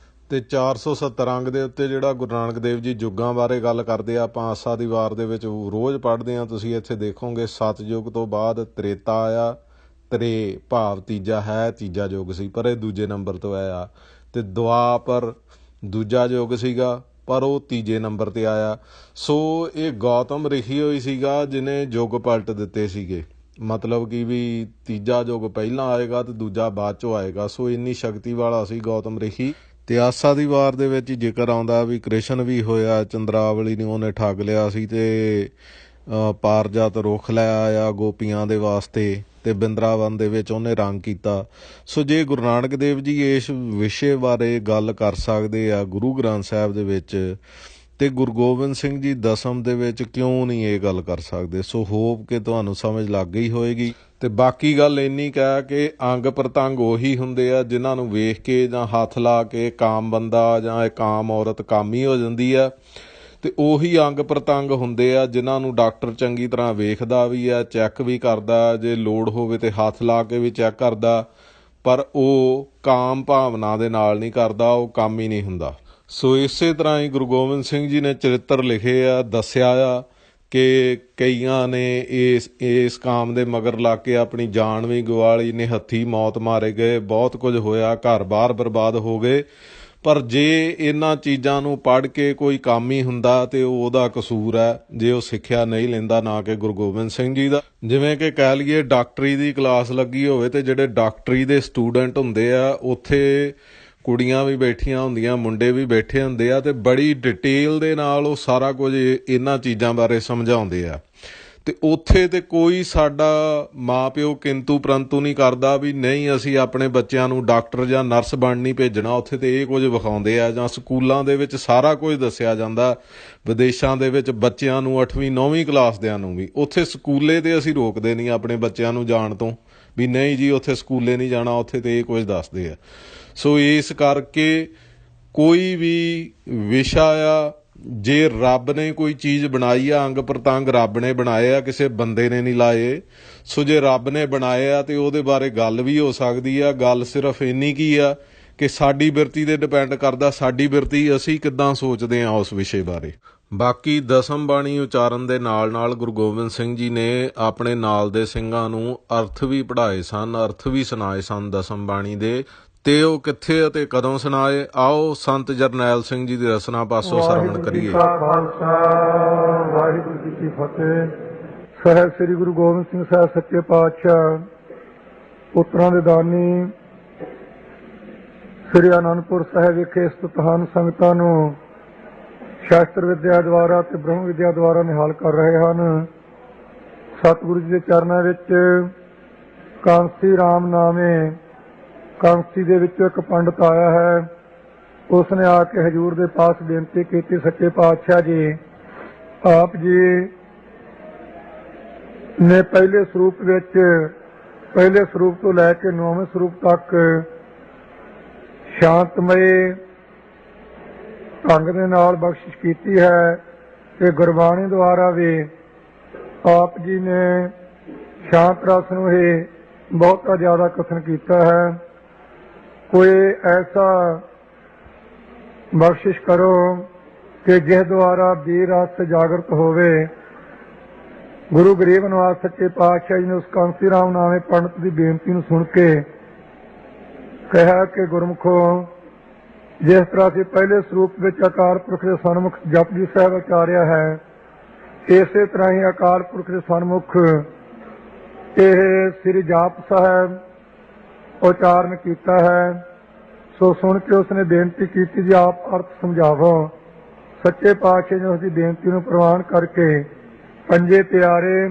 ਤੇ 470 ਅੰਗ ਦੇ ਉੱਤੇ ਜਿਹੜਾ ਗੁਰੂ ਨਾਨਕ ਦੇਵ ਜੀ ਯੁੱਗਾਂ ਬਾਰੇ ਗੱਲ ਕਰਦੇ ਆ, ਆਪਾਂ ਆਸਾ ਦੀ ਵਾਰ ਦੇ ਵਿੱਚ ਰੋਜ਼ ਪੜ੍ਹਦੇ ਹਾਂ। ਤੁਸੀਂ ਇੱਥੇ ਦੇਖੋਗੇ ਸਤਯੁਗ ਤੋਂ ਬਾਅਦ ਤ੍ਰੇਤਾ ਆਇਆ, ਤ੍ਰੇ ਭਾਵ ਤੀਜਾ ਹੈ, ਤੀਜਾ ਯੁੱਗ ਸੀ ਪਰ ਇਹ ਦੂਜੇ ਨੰਬਰ ਤੋਂ ਆਇਆ। ਤੇ ਦੁਆਪਰ ਦੂਜਾ ਯੁੱਗ ਸੀਗਾ ਪਰ ਉਹ ਤੀਜੇ ਨੰਬਰ ਤੇ ਆਇਆ। ਸੋ ਇਹ ਗੌਤਮ ਰਿਸ਼ੀ ਹੋਈ ਸੀਗਾ ਜਿਹਨੇ ਯੁੱਗ ਪਲਟ ਦਿੱਤੇ ਸੀਗੇ, ਮਤਲਬ ਕਿ ਵੀ ਤੀਜਾ ਯੁੱਗ ਪਹਿਲਾਂ ਆਏਗਾ ਤੇ ਦੂਜਾ ਬਾਅਦ ਚੋਂ ਆਏਗਾ। ਸੋ ਇੰਨੀ ਸ਼ਕਤੀ ਵਾਲਾ ਸੀ ਗੌਤਮ ਰਿਸ਼ੀ। ਤੇ ਆਸਾ ਦੀ ਵਾਰ ਦੇ ਵਿੱਚ ਜ਼ਿਕਰ ਆਉਂਦਾ ਵੀ ਕ੍ਰਿਸ਼ਨ ਵੀ ਹੋਇਆ, ਚੰਦਰਾਵਲੀ ਨੂੰ ਉਹਨੇ ਠੱਗ ਲਿਆ ਸੀ ਤੇ ਪਾਰਜਾਤ ਰੁੱਖ ਲੈ ਆਇਆ ਗੋਪੀਆਂ ਦੇ ਵਾਸਤੇ ਤੇ ਬਿੰਦਰਾਵਨ ਦੇ ਵਿੱਚ ਉਹਨੇ ਰੰਗ ਕੀਤਾ। ਸੋ ਜੇ ਗੁਰੂ ਨਾਨਕ ਦੇਵ ਜੀ ਇਸ ਵਿਸ਼ੇ ਬਾਰੇ ਗੱਲ ਕਰ ਸਕਦੇ ਆ ਗੁਰੂ ਗ੍ਰੰਥ ਸਾਹਿਬ ਦੇ ਵਿੱਚ, ਤੇ ਗੁਰੂ ਗੋਬਿੰਦ ਸਿੰਘ ਜੀ ਦਸਮ ਦੇ ਵਿੱਚ ਕਿਉਂ ਨਹੀਂ ਇਹ ਗੱਲ ਕਰ ਸਕਦੇ? ਸੋ ਹੋਪ ਕਿ ਤੁਹਾਨੂੰ ਸਮਝ ਲੱਗ ਗਈ ਹੋਏਗੀ। ਤੇ ਬਾਕੀ ਗੱਲ ਇੰਨੀ ਕਹਿ ਕਿ ਅੰਗ ਪ੍ਰਤੰਗ ਉਹੀ ਹੁੰਦੇ ਆ ਜਿਨ੍ਹਾਂ ਨੂੰ ਵੇਖ ਕੇ ਜਾਂ ਹੱਥ ਲਾ ਕੇ ਕਾਮ ਬੰਦਾ ਜਾਂ ਕਾਮ ਔਰਤ ਕਾਮੀ ਹੋ ਜਾਂਦੀ ਆ, ਤੇ ਉਹੀ ਅੰਗ ਪ੍ਰਤੰਗ ਹੁੰਦੇ ਆ ਜਿਨ੍ਹਾਂ ਨੂੰ ਡਾਕਟਰ ਚੰਗੀ ਤਰ੍ਹਾਂ ਵੇਖਦਾ ਵੀ ਆ, ਚੈੱਕ ਵੀ ਕਰਦਾ, ਜੇ ਲੋੜ ਹੋਵੇ ਤੇ ਹੱਥ ਲਾ ਕੇ ਵੀ ਚੈੱਕ ਕਰਦਾ, ਪਰ ਉਹ ਕਾਮ ਭਾਵਨਾ ਦੇ ਨਾਲ ਨਹੀਂ ਕਰਦਾ, ਉਹ ਕੰਮ ਹੀ ਨਹੀਂ ਹੁੰਦਾ। ਸੋ ਇਸੇ ਤਰ੍ਹਾਂ ਹੀ ਗੁਰੂ ਗੋਬਿੰਦ ਸਿੰਘ ਜੀ ਨੇ ਚਰਿੱਤਰ ਲਿਖੇ ਆ, ਦੱਸਿਆ ਆ ਕਿ ਕਈਆਂ ਨੇ ਇਸ ਕਾਮ ਦੇ ਮਗਰ ਲੱਗ ਕੇ ਆਪਣੀ ਜਾਨ ਵੀ ਗਵਾ ਲਈ, ਨਿਹੱਥੀ ਮੌਤ ਮਾਰੇ ਗਏ, ਬਹੁਤ ਕੁਝ ਹੋਇਆ, ਘਰ ਬਾਰ ਬਰਬਾਦ ਹੋ ਗਏ। ਪਰ ਜੇ ਇਹਨਾਂ ਚੀਜ਼ਾਂ ਨੂੰ ਪੜ੍ਹ ਕੇ ਕੋਈ ਕੰਮ ਹੀ ਹੁੰਦਾ ਤੇ ਉਹਦਾ ਕਸੂਰ ਹੈ, ਜੇ ਉਹ ਸਿੱਖਿਆ ਨਹੀਂ ਲੈਂਦਾ, ਨਾ ਕਿ ਗੁਰੂ ਗੋਬਿੰਦ ਸਿੰਘ ਜੀ ਦਾ। ਜਿਵੇਂ ਕਿ ਕਹਿ ਲਈਏ ਡਾਕਟਰੀ ਦੀ ਕਲਾਸ ਲੱਗੀ ਹੋਵੇ ਤੇ ਜਿਹੜੇ ਡਾਕਟਰੀ ਦੇ ਸਟੂਡੈਂਟ ਹੁੰਦੇ ਆ ਉੱਥੇ ਕੁੜੀਆਂ ਵੀ ਬੈਠੀਆਂ ਹੁੰਦੀਆਂ, ਮੁੰਡੇ ਵੀ ਬੈਠੇ ਹੁੰਦੇ ਆ, ਤੇ ਬੜੀ ਡਿਟੇਲ ਦੇ ਨਾਲ ਉਹ ਸਾਰਾ ਕੁਝ ਇਹਨਾਂ ਚੀਜ਼ਾਂ ਬਾਰੇ ਸਮਝਾਉਂਦੇ ਆ। ਤੇ ਉੱਥੇ ਤੇ ਕੋਈ ਸਾਡਾ ਮਾਂ ਪਿਓ ਕਿੰਤੂ ਪ੍ਰੰਤੂ ਨਹੀਂ ਕਰਦਾ ਵੀ ਨਹੀਂ ਅਸੀਂ ਆਪਣੇ ਬੱਚਿਆਂ ਨੂੰ ਡਾਕਟਰ ਜਾਂ ਨਰਸ ਬਣ ਨਹੀਂ ਭੇਜਣਾ। ਉੱਥੇ ਤੇ ਇਹ ਕੁਝ ਵਿਖਾਉਂਦੇ ਆ, ਜਾਂ ਸਕੂਲਾਂ ਦੇ ਵਿੱਚ ਸਾਰਾ ਕੁਝ ਦੱਸਿਆ ਜਾਂਦਾ। ਵਿਦੇਸ਼ਾਂ ਦੇ ਵਿੱਚ ਬੱਚਿਆਂ ਨੂੰ 8ਵੀਂ 9ਵੀਂ ਕਲਾਸ ਦਿਆਂ ਨੂੰ ਵੀ, ਉੱਥੇ ਸਕੂਲੇ ਤੇ ਅਸੀਂ ਰੋਕਦੇ ਨਹੀਂ ਆਪਣੇ ਬੱਚਿਆਂ ਨੂੰ ਜਾਣ ਤੋਂ, ਵੀ ਨਹੀਂ ਜੀ ਉੱਥੇ ਸਕੂਲੇ ਨਹੀਂ ਜਾਣਾ, ਉੱਥੇ ਤੇ ਇਹ ਕੁਝ ਦੱਸਦੇ ਆ। ਸੋ ਇਸ ਕਰਕੇ ਕੋਈ ਵੀ ਵਿਸ਼ਾ ਆ, ਜੇ ਰੱਬ ਨੇ ਕੋਈ ਚੀਜ਼ ਬਣਾਈ ਆ, ਅੰਗ ਪ੍ਰਤੰਗ ਰੱਬ ਨੇ ਬਣਾਏ ਆ, ਕਿਸੇ ਬੰਦੇ ਨੇ ਨਹੀਂ ਲਾਏ। ਸੋ ਜੇ ਰੱਬ ਨੇ ਬਣਾਏ ਆ ਤੇ ਉਹਦੇ ਬਾਰੇ ਗੱਲ ਵੀ ਹੋ ਸਕਦੀ ਆ। ਗੱਲ ਸਿਰਫ ਇੰਨੀ ਕੀ ਆ ਕਿ ਸਾਡੀ ਬਿਰਤੀ 'ਤੇ ਡਿਪੈਂਡ ਕਰਦਾ, ਸਾਡੀ ਬਿਰਤੀ ਅਸੀਂ ਕਿੱਦਾਂ ਸੋਚਦੇ ਹਾਂ ਉਸ ਵਿਸ਼ੇ ਬਾਰੇ। ਬਾਕੀ ਦਸਮ ਬਾਣੀ ਉਚਾਰਨ ਦੇ ਨਾਲ ਨਾਲ ਗੁਰੂ ਗੋਬਿੰਦ ਸਿੰਘ ਜੀ ਨੇ ਆਪਣੇ ਨਾਲ ਦੇ ਸਿੰਘਾਂ ਨੂੰ ਅਰਥ ਵੀ ਪੜ੍ਹਾਏ ਸਨ, ਅਰਥ ਵੀ ਸੁਣਾਏ ਸਨ ਦਸਮ ਬਾਣੀ ਦੇ। ਤੇ ਉਹ ਕਿੱਥੇ ਅਤੇ ਕਦੋਂ ਸੁਣਾਏ, ਆਓ ਸੰਤ ਜਰਨੈਲ ਸਿੰਘ ਜੀ ਦੀ ਰਚਨਾ ਪਾਸੋਂ ਸਰਵਣ ਕਰੀਏ। ਖਾਲਸਾ ਵਾਹਿਗੁਰੂ ਜੀ ਕੀ ਫਤਿਹ। ਸਾਹਿਬ ਸ੍ਰੀ ਗੁਰੂ ਗੋਬਿੰਦ ਸਿੰਘ ਸਾਹਿਬ ਸੱਚੇ ਪਾਤਸ਼ਾਹ ਪੁੱਤਰਾਂ ਦੇ ਦਾਨੀ ਸ੍ਰੀ ਅਨੰਦਪੁਰ ਸਾਹਿਬ ਵਿਖੇ ਸਥਿਤ ਹਨ ਸੰਗਤਾਂ ਨੂੰ ਸ਼ਾਸਤਰ ਵਿਦਿਆ ਦੁਆਰਾ ਤੇ ਬ੍ਰਹਮ ਵਿਦਿਆ ਦੁਆਰਾ ਨਿਹਾਲ ਕਰ ਰਹੇ ਹਨ। ਸਤਿਗੁਰੂ ਜੀ ਦੇ ਚਰਨਾਂ ਵਿੱਚ ਕਾਂਸੀ ਰਾਮ ਨਾਮੇ ਕਾਂਸੀ ਦੇ ਵਿੱਚੋਂ ਇੱਕ ਪੰਡਤ ਆਇਆ ਹੈ। ਉਸਨੇ ਆ ਕੇ ਹਜ਼ੂਰ ਦੇ ਪਾਸ ਬੇਨਤੀ ਕੀਤੀ, ਸੱਚੇ ਪਾਤਸ਼ਾਹ ਜੀ ਆਪ ਜੀ ਨੇ ਪਹਿਲੇ ਸਰੂਪ ਤੋਂ ਲੈ ਕੇ 9ਵੇਂ ਸਰੂਪ ਤੱਕ ਸ਼ਾਂਤਮਈ ਢੰਗ ਦੇ ਨਾਲ ਬਖਸ਼ਿਸ਼ ਕੀਤੀ ਹੈ ਤੇ ਗੁਰਬਾਣੀ ਦੁਆਰਾ ਵੀ ਆਪ ਜੀ ਨੇ ਸ਼ਾਂਤ ਰਸ ਨੂੰ ਹੀ ਬਹੁਤਾ ਜ਼ਿਆਦਾ ਕਥਨ ਕੀਤਾ ਹੈ। ਕੋਈ ਐਸਾ ਬਖਸ਼ਿਸ਼ ਕਰੋ ਕਿ ਜਿਸ ਦੁਆਰਾ ਵੀਰ ਰਸ ਜਾਗਰਤ ਹੋਵੇ। ਗੁਰੂ ਗਰੀਬ ਨਿਵਾਸ ਸੱਚੇ ਪਾਤਸ਼ਾਹ ਜੀ ਨੇ ਉਸ ਕਾਂਸੀ ਰਾਮ ਨਾਮੇ ਪੰਡਤ ਦੀ ਬੇਨਤੀ ਨੂੰ ਸੁਣ ਕੇ ਕਿਹਾ ਕਿ ਗੁਰਮੁਖੋ, ਜਿਸ ਤਰ੍ਹਾਂ ਅਸੀਂ ਪਹਿਲੇ ਸਰੂਪ ਵਿੱਚ ਅਕਾਲ ਪੁਰਖ ਦੇ ਸਨਮੁਖ ਜਪਜੀ ਸਾਹਿਬ ਉਚਾਰਿਆ ਹੈ, ਇਸੇ ਤਰ੍ਹਾਂ ਹੀ ਅਕਾਲ ਪੁਰਖ ਦੇ ਸਨਮੁਖ ਇਹ ਸ੍ਰੀ ਜਾਪ ਸਾਹਿਬ ਉਚਾਰਨ ਕੀਤਾ ਹੈ। ਸੋ ਸੁਣ ਕੇ ਉਸਨੇ ਬੇਨਤੀ ਕੀਤੀ ਜੀ ਆਪ ਅਰਥ ਸਮਝਾਵੋ। ਸੱਚੇ ਪਾਤਸ਼ਾਹ ਨੇ ਉਸਦੀ ਬੇਨਤੀ ਨੂੰ ਪ੍ਰਵਾਨ ਕਰਕੇ ਪੰਜੇ ਪਿਆਰੇ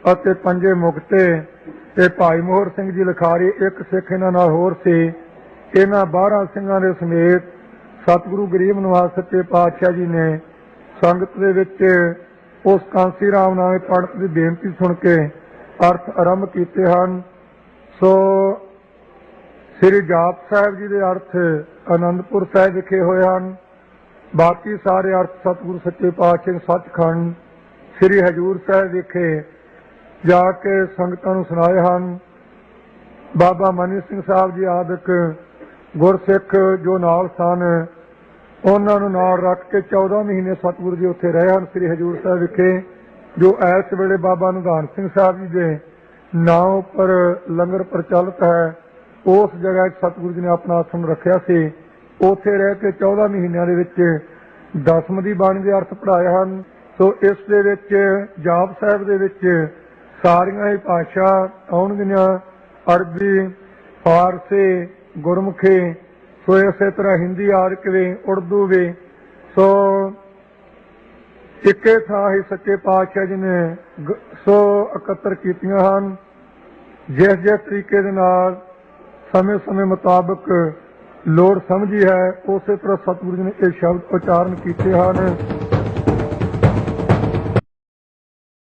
ਅਤੇ ਪੰਜੇ ਮੁਕਤੇ ਤੇ ਭਾਈ ਮੋਹਰ ਸਿੰਘ ਜੀ ਲਿਖਾਰੀ ਇੱਕ ਸਿੱਖ ਇਹਨਾਂ ਨਾਲ ਹੋਰ ਸੀ, ਇਹਨਾਂ 12 ਸਿੰਘਾਂ ਦੇ ਸਮੇਤ ਸਤਿਗੁਰੂ ਗਰੀਬ ਨਿਵਾਸ ਸੱਚੇ ਪਾਤਸ਼ਾਹ ਜੀ ਨੇ ਸੰਗਤ ਦੇ ਵਿੱਚ ਉਸ ਕਾਂਸੀ ਰਾਮ ਨਾਮੇ ਪੰਡਤ ਦੀ ਬੇਨਤੀ ਸੁਣ ਕੇ ਅਰਥ ਆਰੰਭ ਕੀਤੇ ਹਨ। ਸੋ ਸ੍ਰੀ ਜਾਪ ਸਾਹਿਬ ਜੀ ਦੇ ਅਰਥ ਅਨੰਦਪੁਰ ਸਾਹਿਬ ਵਿਖੇ ਹੋਏ ਹਨ। ਬਾਕੀ ਸਾਰੇ ਅਰਥ ਸਤਿਗੁਰੂ ਸੱਚੇ ਪਾਤਸ਼ਾਹ ਨੇ ਸੱਚਖੰਡ ਸ੍ਰੀ ਹਜ਼ੂਰ ਸਾਹਿਬ ਵਿਖੇ ਜਾ ਕੇ ਸੰਗਤਾਂ ਨੂੰ ਸੁਣਾਏ ਹਨ। ਬਾਬਾ ਮਨੀ ਸਿੰਘ ਸਾਹਿਬ ਜੀ ਆਦਿਕ ਗੁਰਸਿੱਖ ਜੋ ਨਾਲ ਸਨ, ਉਹਨਾਂ ਨੂੰ ਨਾਲ ਰੱਖ ਕੇ 14 ਮਹੀਨੇ ਸਤਿਗੁਰੂ ਜੀ ਉੱਥੇ ਰਹੇ ਹਨ ਸ੍ਰੀ ਹਜ਼ੂਰ ਸਾਹਿਬ ਵਿਖੇ। ਜੋ ਇਸ ਵੇਲੇ ਬਾਬਾ ਨਿਧਾਨ ਸਿੰਘ ਸਾਹਿਬ ਜੀ ਦੇ ਨਾਂ ਉੱਪਰ ਲੰਗਰ ਪ੍ਰਚਲਿਤ ਹੈ, ਉਸ ਜਗ੍ਹਾ 'ਚ ਸਤਿਗੁਰੂ ਜੀ ਨੇ ਆਪਣਾ ਆਸਣ ਰੱਖਿਆ ਸੀ। ਉੱਥੇ ਰਹਿ ਕੇ 14 ਮਹੀਨਿਆਂ ਦੇ ਵਿੱਚ ਦਸਮ ਦੀ ਬਾਣੀ ਦੇ ਅਰਥ ਪੜ੍ਹਾਏ ਹਨ। ਸੋ ਇਸ ਦੇ ਵਿੱਚ ਜਾਪ ਸਾਹਿਬ ਦੇ ਵਿੱਚ ਸਾਰੀਆਂ ਹੀ ਭਾਸ਼ਾ ਆਉਣਗੀਆਂ, ਅਰਬੀ, ਫਾਰਸੀ, ਗੁਰਮੁਖੀ, ਸੋ ਇਸੇ ਤਰ੍ਹਾਂ ਹਿੰਦੀ ਆਦਿਕ ਵੀ, ਉਰਦੂ ਵੀ। ਸੋ ਇੱਕੇ ਥਾਂ ਹੀ ਸੱਚੇ ਪਾਤਸ਼ਾਹ ਜੀ ਨੇ ਇਕੱਤਰ ਕੀਤੀਆਂ ਹਨ। ਜਿਸ ਤਰੀਕੇ ਦੇ ਨਾਲ ਸਮੇਂ ਮੁਤਾਬਕ ਲੋੜ ਸਮਝੀ ਹੈ, ਉਸੇ ਤਰ੍ਹਾਂ ਸਤਿਗੁਰੂ ਜੀ ਨੇ ਇਹ ਸ਼ਬਦ ਉਚਾਰਨ ਕੀਤੇ ਹਨ।